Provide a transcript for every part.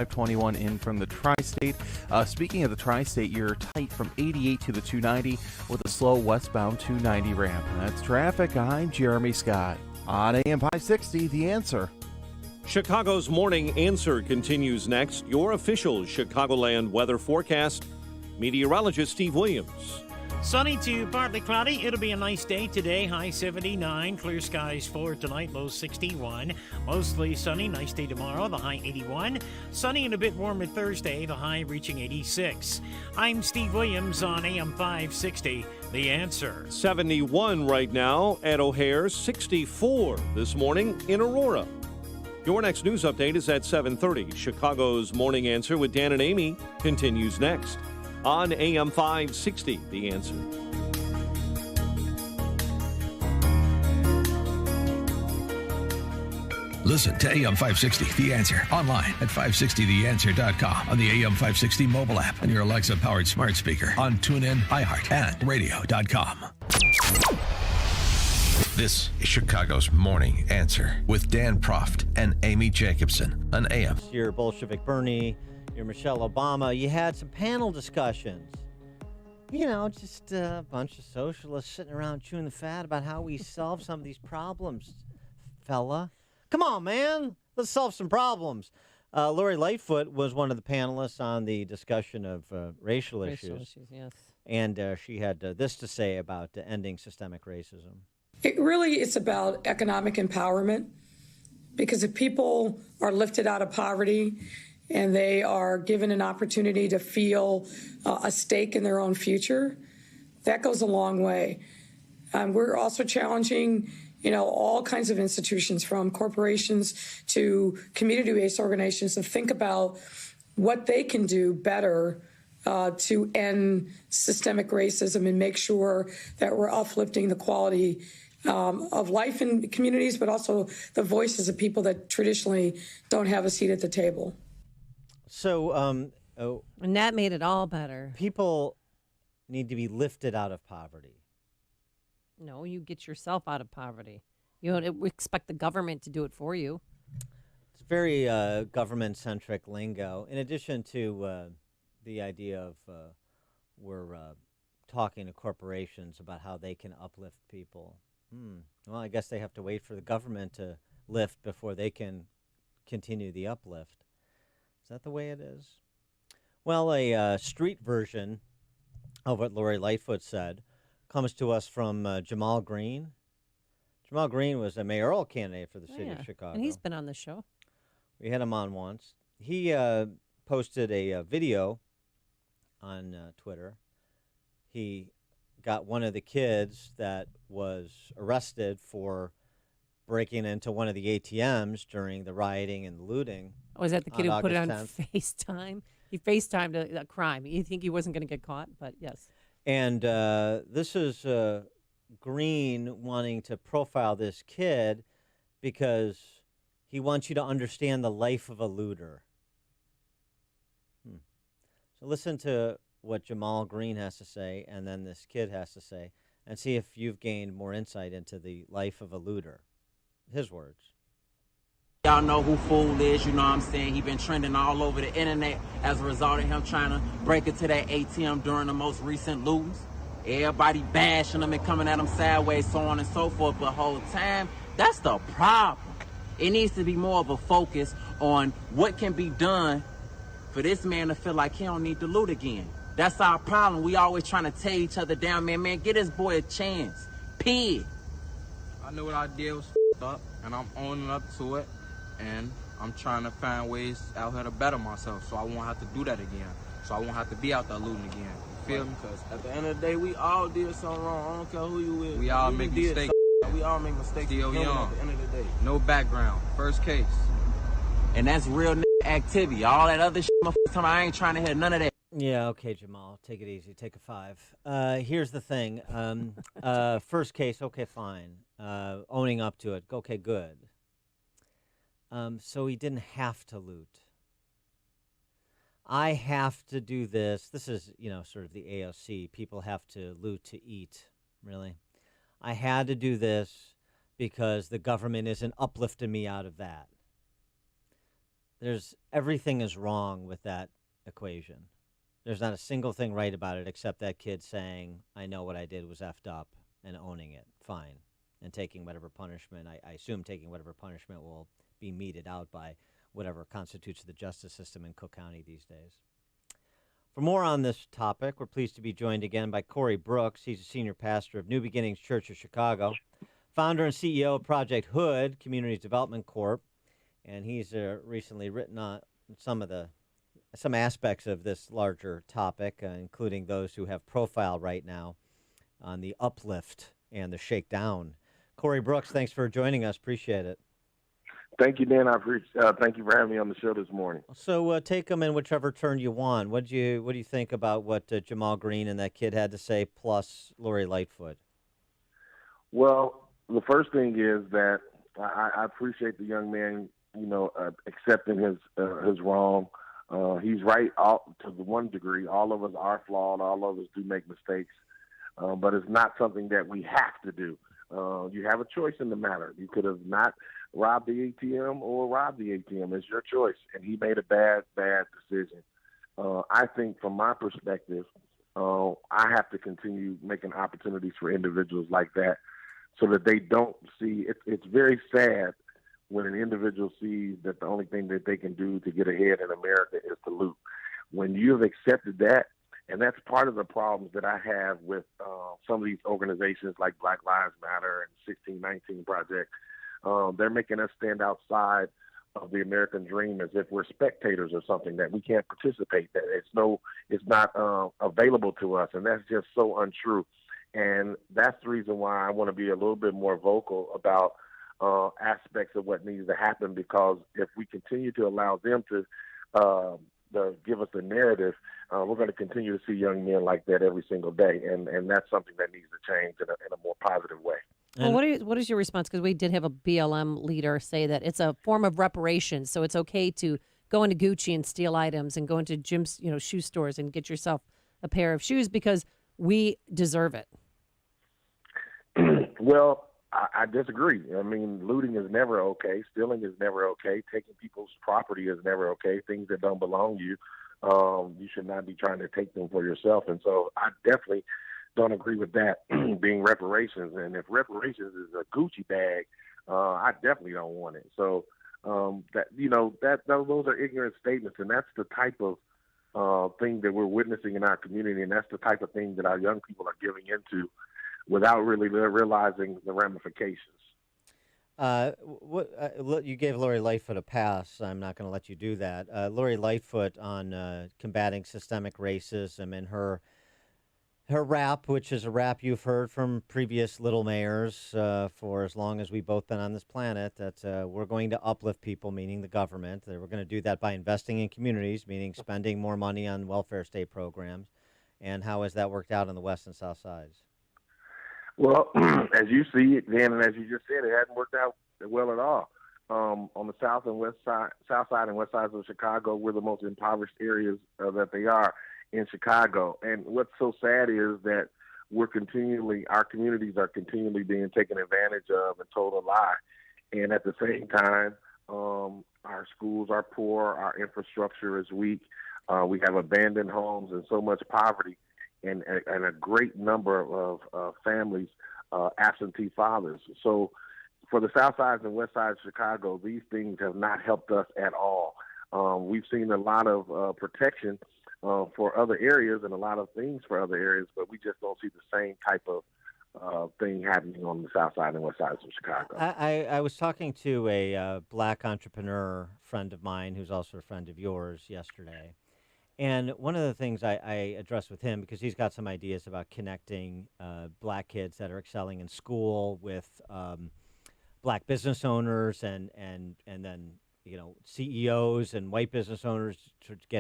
521 in from the Tri-State. Speaking of the Tri-State, you're tight from 88 to the 290 with a slow westbound 290 ramp. That's traffic. I'm Jeremy Scott on AM 560, The Answer. Chicago's Morning Answer continues next. Your official Chicagoland weather forecast. Meteorologist Steve Williams. Sunny to partly cloudy. It'll be a nice day today. High 79. Clear skies for tonight. Low 61. Mostly sunny. Nice day tomorrow. The high 81. Sunny and a bit warmer Thursday. The high reaching 86. I'm Steve Williams on AM 560. The Answer. 71 right now at O'Hare. 64 this morning in Aurora. Your next news update is at 7:30. Chicago's Morning Answer with Dan and Amy continues next on AM 560, The Answer. Listen to AM 560, The Answer, online at 560theanswer.com, on the AM 560 mobile app, and your Alexa-powered smart speaker, on TuneIn, iHeart, and radio.com. This is Chicago's Morning Answer with Dan Proft and Amy Jacobson on AM. Your Bolshevik Bernie, your Michelle Obama, you had some panel discussions. You know, just a bunch of socialists sitting around chewing the fat about how we solve some of these problems, fella. Come on, man. Let's solve some problems. Lori Lightfoot was one of the panelists on the discussion of racial issues. Yes. And she had this to say about ending systemic racism. It really is about economic empowerment, because if people are lifted out of poverty and they are given an opportunity to feel a stake in their own future, that goes a long way. We're also challenging, all kinds of institutions, from corporations to community-based organizations, to think about what they can do better to end systemic racism and make sure that we're uplifting the quality of life in communities, but also the voices of people that traditionally don't have a seat at the table. So, and that made it all better. People need to be lifted out of poverty. No, you get yourself out of poverty. You don't expect the government to do it for you. It's very government-centric lingo. In addition to the idea of we're talking to corporations about how they can uplift people. Well, I guess they have to wait for the government to lift before they can continue the uplift. Is that the way it is? Well, a street version of what Lori Lightfoot said comes to us from Jamal Green. Jamal Green was a mayoral candidate for the city of Chicago. And he's been on the show. We had him on once. He posted a video on Twitter. He got one of the kids that was arrested for breaking into one of the ATMs during the rioting and looting. Oh, is that the kid who put it on August 10th. FaceTime? He FaceTimed a crime. You think he wasn't going to get caught, but yes. And this is Green wanting to profile this kid because he wants you to understand the life of a looter. So listen to what Jamal Green has to say, and then this kid has to say, and see if you've gained more insight into the life of a looter. His words. Y'all know who Fool is, you know what I'm saying? He been trending all over the internet as a result of him trying to break into that ATM during the most recent lootings. Everybody bashing him and coming at him sideways, so on and so forth, but the whole time, that's the problem. It needs to be more of a focus on what can be done for this man to feel like he don't need to loot again. That's our problem. We always trying to tear each other down. Man, get this boy a chance. Pig. I knew what I did was up, and I'm owning up to it, and I'm trying to find ways out here to better myself so I won't have to do that again. So I won't have to be out there looting again. You feel me? Because at the end of the day, we all did something wrong. I don't care who you with. We all make mistakes. We all make mistakes. Still young. At the end of the day. No background. First case. And that's real activity. All that other shit, I ain't trying to hear none of that. Yeah, okay, Jamal. Take it easy. Take a 5. Here's the thing. First case, okay, fine. Owning up to it, okay, good. So he didn't have to loot. I have to do this. This is, sort of the AOC. People have to loot to eat, really. I had to do this because the government isn't uplifting me out of that. everything is wrong with that equation. There's not a single thing right about it except that kid saying, I know what I did was effed up, and owning it, fine, and taking whatever punishment. I assume taking whatever punishment will be meted out by whatever constitutes the justice system in Cook County these days. For more on this topic, we're pleased to be joined again by Corey Brooks. He's a senior pastor of New Beginnings Church of Chicago, founder and CEO of Project Hood Community Development Corp., and he's recently written on some aspects of this larger topic, including those who have profile right now on the uplift and the shakedown. Corey Brooks, thanks for joining us. Appreciate it. Thank you, Dan. Thank you for having me on the show this morning. So take them in whichever turn you want. What do you think about what Jamal Green and that kid had to say, plus Lori Lightfoot? Well, the first thing is that I appreciate the young man, accepting his wrong. He's right to the one degree. All of us are flawed. All of us do make mistakes, but it's not something that we have to do. You have a choice in the matter. You could have not robbed the ATM or robbed the ATM. It's your choice, and he made a bad decision. I think from my perspective, I have to continue making opportunities for individuals like that so that they don't see – it's very sad when an individual sees that the only thing that they can do to get ahead in America is to loot. When you have accepted that, and that's part of the problems that I have with some of these organizations like Black Lives Matter and 1619 Project, they're making us stand outside of the American dream as if we're spectators or something, that we can't participate, that it's not available to us, and that's just so untrue. And that's the reason why I want to be a little bit more vocal about aspects of what needs to happen, because if we continue to allow them to give us a narrative, we're going to continue to see young men like that every single day, and that's something that needs to change in a more positive way. Well, what is your response? Because we did have a BLM leader say that it's a form of reparations, so it's okay to go into Gucci and steal items and go into gyms, shoe stores and get yourself a pair of shoes because we deserve it. Well, I disagree. I mean, looting is never okay. Stealing is never okay. Taking people's property is never okay. Things that don't belong to you, you should not be trying to take them for yourself. And so I definitely don't agree with that being reparations. And if reparations is a Gucci bag, I definitely don't want it. So those are ignorant statements, and that's the type of thing that we're witnessing in our community, and that's the type of thing that our young people are giving into without really realizing the ramifications. You gave Lori Lightfoot a pass. I'm not going to let you do that. Lori Lightfoot on combating systemic racism and her rap, which is a rap you've heard from previous little mayors for as long as we've both been on this planet, that we're going to uplift people, meaning the government. That we're going to do that by investing in communities, meaning spending more money on welfare state programs. And how has that worked out on the west and south sides? Well, as you see it, Dan, and as you just said, it hasn't worked out well at all. On the south side and west sides of Chicago, we're the most impoverished areas that they are in Chicago. And what's so sad is that our communities are continually being taken advantage of and told a lie. And at the same time, our schools are poor, our infrastructure is weak, we have abandoned homes and so much poverty. And a great number of families, absentee fathers. So for the south sides and west sides of Chicago, these things have not helped us at all. We've seen a lot of protection for other areas and a lot of things for other areas, but we just don't see the same type of thing happening on the south side and west sides of Chicago. I was talking to a black entrepreneur friend of mine who's also a friend of yours yesterday. And one of the things I addressed with him, because he's got some ideas about connecting black kids that are excelling in school with black business owners and then CEOs and white business owners,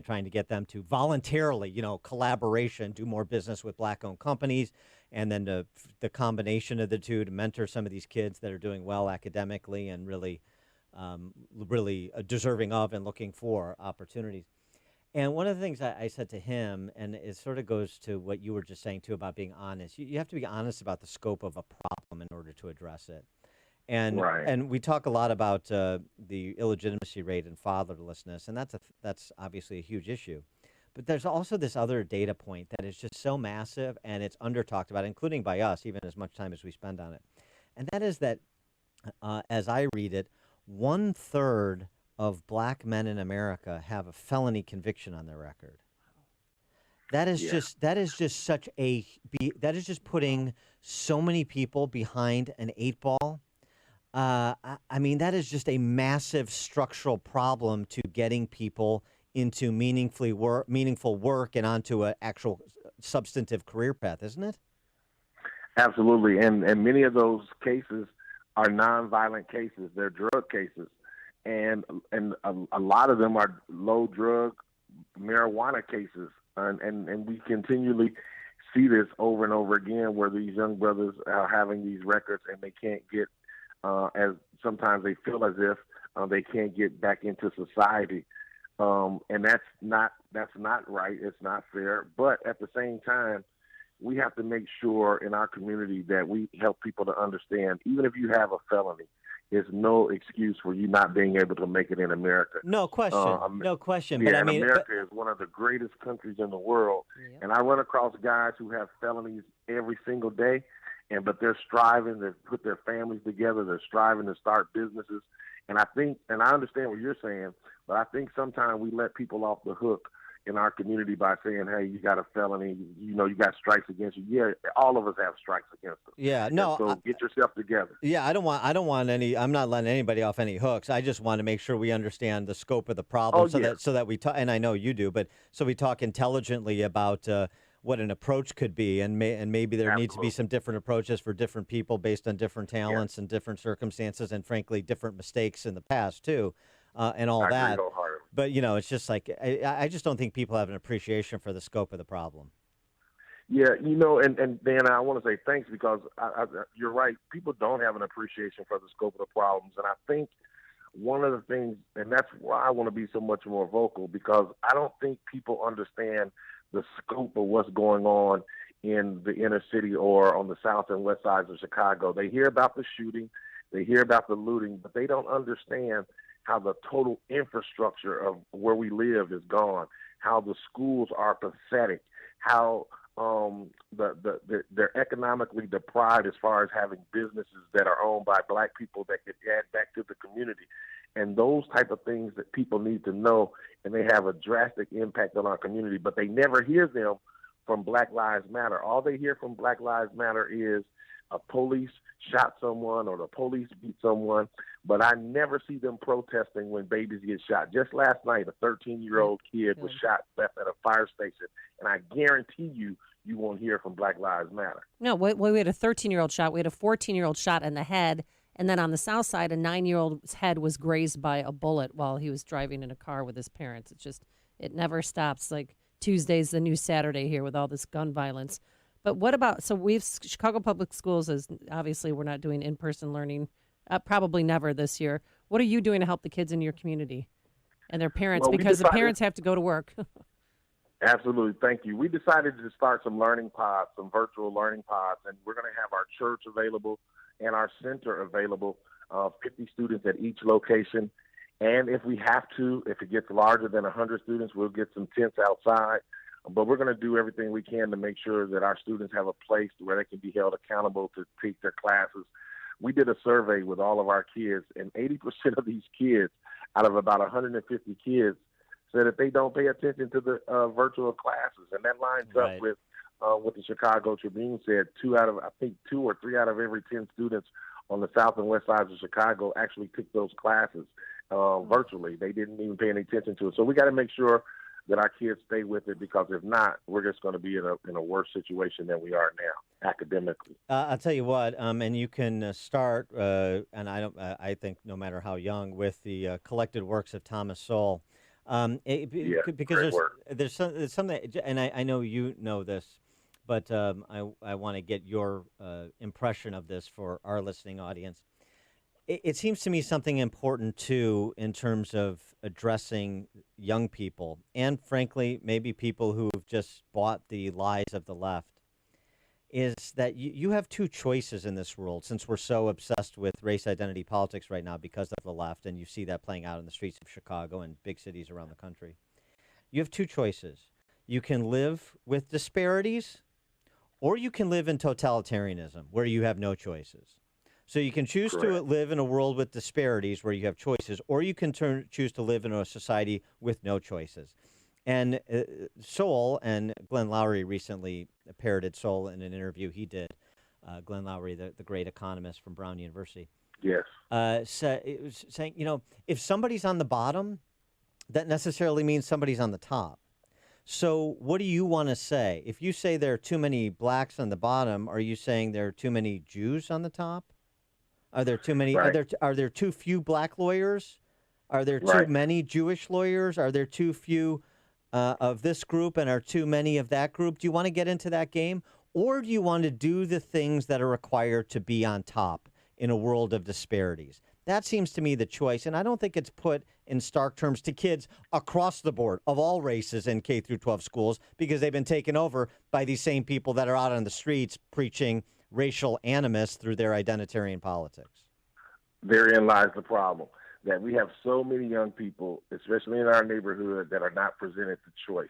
trying to get them to voluntarily, collaboration, do more business with black-owned companies, and then the combination of the two to mentor some of these kids that are doing well academically and really deserving of and looking for opportunities. And one of the things I said to him, and it sort of goes to what you were just saying, too, about being honest. You have to be honest about the scope of a problem in order to address it. And Right. and we talk a lot about the illegitimacy rate and fatherlessness, and that's obviously a huge issue. But there's also this other data point that is just so massive, and it's under talked about, including by us, even as much time as we spend on it. And that is that, as I read it, 1/3 of black men in America have a felony conviction on their record. That is Yeah. just such that is just putting so many people behind an eight ball. I mean, that is just a massive structural problem to getting people into meaningful work and onto an actual substantive career path, isn't it? Absolutely, and many of those cases are nonviolent cases. They're drug cases, and a lot of them are low drug marijuana cases, and we continually see this over and over again, where these young brothers are having these records and they can't get, as sometimes they feel as if they can't get back into society, and that's not right. It's not fair. But at the same time, we have to make sure in our community that we help people to understand, even if you have a felony, there's no excuse for you not being able to make it in America. No question. No question. Yeah, But I and mean, America is one of the greatest countries in the world. Yep. And I run across guys who have felonies every single day, but they're striving to put their families together. They're striving to start businesses. And I understand what you're saying, but I think sometimes we let people off the hook in our community by saying, hey, you got a felony, you got strikes against you. Yeah, all of us have strikes against us. yeah, no. And so get yourself together. Yeah, I don't want any. I'm not letting anybody off any hooks. I just want to make sure we understand the scope of the problem, so that we talk. And I know you do, but so we talk intelligently about what an approach could be, and maybe there needs to be some different approaches for different people based on different talents and different circumstances, and frankly, different mistakes in the past too, and all I that. agree wholeheartedly. But it's just like I just don't think people have an appreciation for the scope of the problem. Yeah, and Dan, I want to say thanks because you're right. People don't have an appreciation for the scope of the problems. And I think one of the things, and that's why I want to be so much more vocal, because I don't think people understand the scope of what's going on in the inner city or on the south and west sides of Chicago. They hear about the shooting, they hear about the looting, but they don't understand how the total infrastructure of where we live is gone, how the schools are pathetic, how they're economically deprived as far as having businesses that are owned by black people that could add back to the community. And those type of things that people need to know, and they have a drastic impact on our community, but they never hear them from Black Lives Matter. All they hear from Black Lives Matter is a police shot someone or the police beat someone, but I never see them protesting when babies get shot. Just last night, a 13-year-old kid was shot at a fire station, and I guarantee you won't hear from Black Lives Matter. No, we had a 13-year-old shot. We had a 14-year-old shot in the head. And then on the south side, a 9-year-old's head was grazed by a bullet while he was driving in a car with his parents. It never stops. Like Tuesday's the new Saturday here with all this gun violence. But what about, Chicago Public Schools is, obviously we're not doing in-person learning, probably never this year. What are you doing to help the kids in your community and their parents? Well, because the parents have to go to work. Absolutely. Thank you. We decided to start some learning pods, some virtual learning pods, and we're going to have our church available and our center available, 50 students at each location. And if we have to, if it gets larger than 100 students, we'll get some tents outside. But we're going to do everything we can to make sure that our students have a place where they can be held accountable to take their classes. We did a survey with all of our kids, and 80% of these kids, out of about 150 kids, said that they don't pay attention to the virtual classes. And that lines up with what the Chicago Tribune said. 2 or 3 out of every 10 students on the south and west sides of Chicago actually took those classes virtually. They didn't even pay any attention to it. So we got to make sure that our kids stay with it, because if not, we're just going to be in a worse situation than we are now academically. I'll tell you what, and you can start, and I think no matter how young, with the collected works of Thomas Sowell. Because there's something, and I know you know this, but I want to get your impression of this for our listening audience. It seems to me something important, too, in terms of addressing young people and, frankly, maybe people who have just bought the lies of the left, is that you have two choices in this world, since we're so obsessed with race identity politics right now because of the left, and you see that playing out in the streets of Chicago and big cities around the country. You have two choices. You can live with disparities, or you can live in totalitarianism, where you have no choices. So you can choose to live in a world with disparities where you have choices, or you can choose to live in a society with no choices. And Soul and Glenn Loury recently parroted Soul in an interview he did. Glenn Loury, the great economist from Brown University. Yes. It was saying, if somebody's on the bottom, that necessarily means somebody's on the top. So what do you want to say? If you say there are too many blacks on the bottom, are you saying there are too many Jews on the top? Are there too many? Right. Are there too few black lawyers? Are there too many Jewish lawyers? Are there too few of this group and are too many of that group? Do you want to get into that game? Or do you want to do the things that are required to be on top in a world of disparities? That seems to me the choice, and I don't think it's put in stark terms to kids across the board of all races in K through 12 schools, because they've been taken over by these same people that are out on the streets preaching racial animus through their identitarian politics. Therein lies the problem, that we have so many young people, especially in our neighborhood, that are not presented the choice.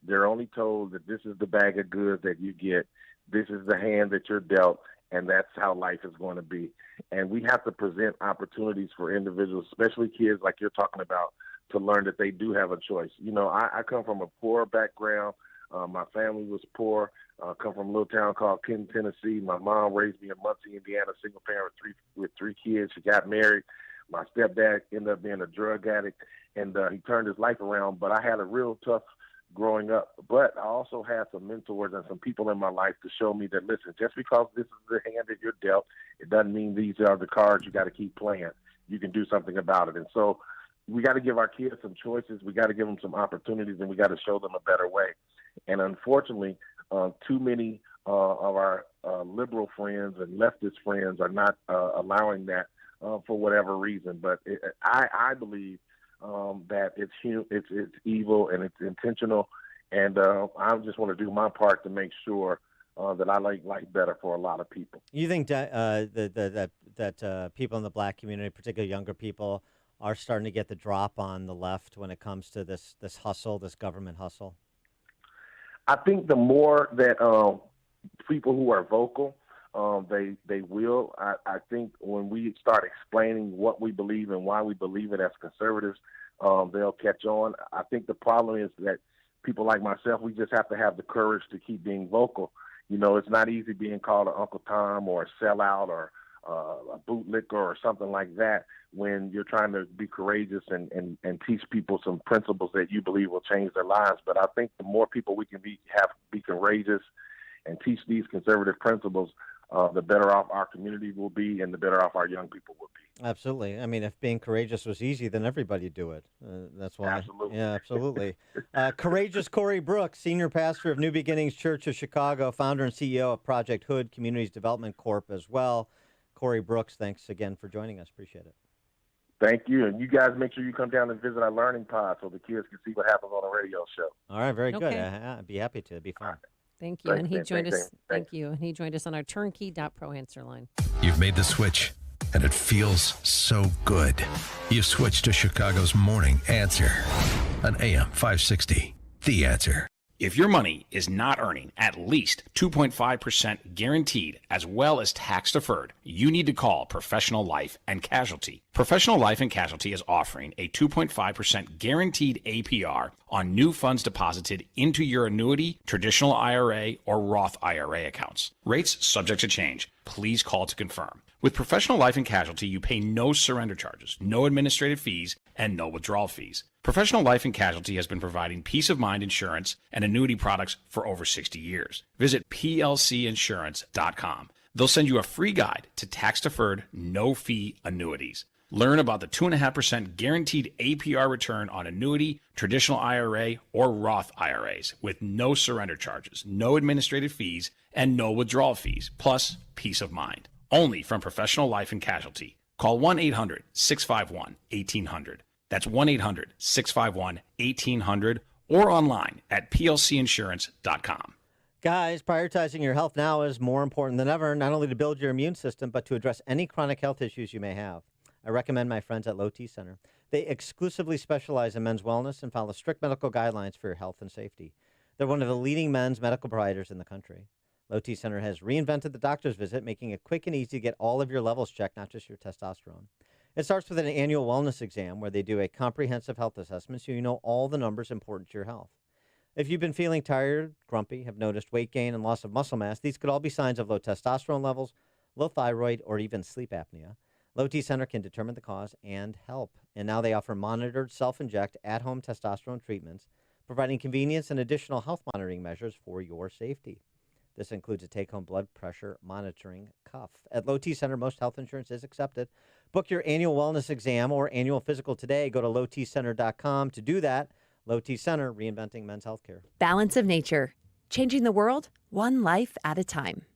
They're only told that this is the bag of goods that you get, this is the hand that you're dealt, and that's how life is going to be. And we have to present opportunities for individuals, especially kids like you're talking about, to learn that they do have a choice. I come from a poor background. My family was poor. I come from a little town called Kenton, Tennessee. My mom raised me in Muncie, Indiana, single parent with three kids. She got married. My stepdad ended up being a drug addict, and he turned his life around. But I had a real tough growing up. But I also had some mentors and some people in my life to show me that, listen, just because this is the hand that you're dealt, it doesn't mean these are the cards you got to keep playing. You can do something about it. And so we got to give our kids some choices. We got to give them some opportunities, and we got to show them a better way. And unfortunately, too many of our liberal friends and leftist friends are not allowing that for whatever reason. But I believe that it's evil and it's intentional, and I just want to do my part to make sure that I like life better for a lot of people. You think that people in the black community, particularly younger people, are starting to get the drop on the left when it comes to this hustle, this government hustle? I think the more that people who are vocal, they will. I think when we start explaining what we believe and why we believe it as conservatives, they'll catch on. I think the problem is that people like myself, we just have to have the courage to keep being vocal. It's not easy being called an Uncle Tom or a sellout or a bootlicker or something like that when you're trying to be courageous and teach people some principles that you believe will change their lives. But I think the more people we can be courageous and teach these conservative principles, the better off our community will be and the better off our young people will be. Absolutely. I mean, if being courageous was easy, then everybody do it. That's why. Absolutely. Yeah, absolutely. Courageous Corey Brooks, senior pastor of New Beginnings Church of Chicago, founder and CEO of Project Hood Communities Development Corp. as well. Corey Brooks, thanks again for joining us. Appreciate it. Thank you. And you guys make sure you come down and visit our learning pod so the kids can see what happens on a radio show. All right, very good. Okay. I'd be happy to. It'd be fun. Thank you. And he joined us. Thank you. And he joined us on our turnkey.pro answer line. You've made the switch, and it feels so good. You've switched to Chicago's Morning Answer on AM 560. The Answer. If your money is not earning at least 2.5% guaranteed as well as tax deferred, you need to call Professional Life and Casualty. Professional Life and Casualty is offering a 2.5% guaranteed APR on new funds deposited into your annuity, traditional IRA, or Roth IRA accounts. Rates subject to change. Please call to confirm. With Professional Life and Casualty, you pay no surrender charges, no administrative fees, and no withdrawal fees. Professional Life and Casualty has been providing peace of mind insurance and annuity products for over 60 years. Visit plcinsurance.com. They'll send you a free guide to tax-deferred, no-fee annuities. Learn about the 2.5% guaranteed APR return on annuity, traditional IRA, or Roth IRAs with no surrender charges, no administrative fees, and no withdrawal fees, plus peace of mind. Only from Professional Life and Casualty. Call 1-800-651-1800. That's 1-800-651-1800 or online at plcinsurance.com. Guys, prioritizing your health now is more important than ever, not only to build your immune system, but to address any chronic health issues you may have. I recommend my friends at Low T Center. They exclusively specialize in men's wellness and follow strict medical guidelines for your health and safety. They're one of the leading men's medical providers in the country. Low T Center has reinvented the doctor's visit, making it quick and easy to get all of your levels checked, not just your testosterone. It starts with an annual wellness exam where they do a comprehensive health assessment so you know all the numbers important to your health. If you've been feeling tired, grumpy, have noticed weight gain and loss of muscle mass, these could all be signs of low testosterone levels, low thyroid, or even sleep apnea. Low T Center can determine the cause and help. And now they offer monitored self-inject at-home testosterone treatments, providing convenience and additional health monitoring measures for your safety. This includes a take-home blood pressure monitoring cuff. At Low T Center, most health insurance is accepted. Book your annual wellness exam or annual physical today. Go to lowtcenter.com to do that. Low T Center, reinventing men's healthcare. Balance of nature, changing the world one life at a time.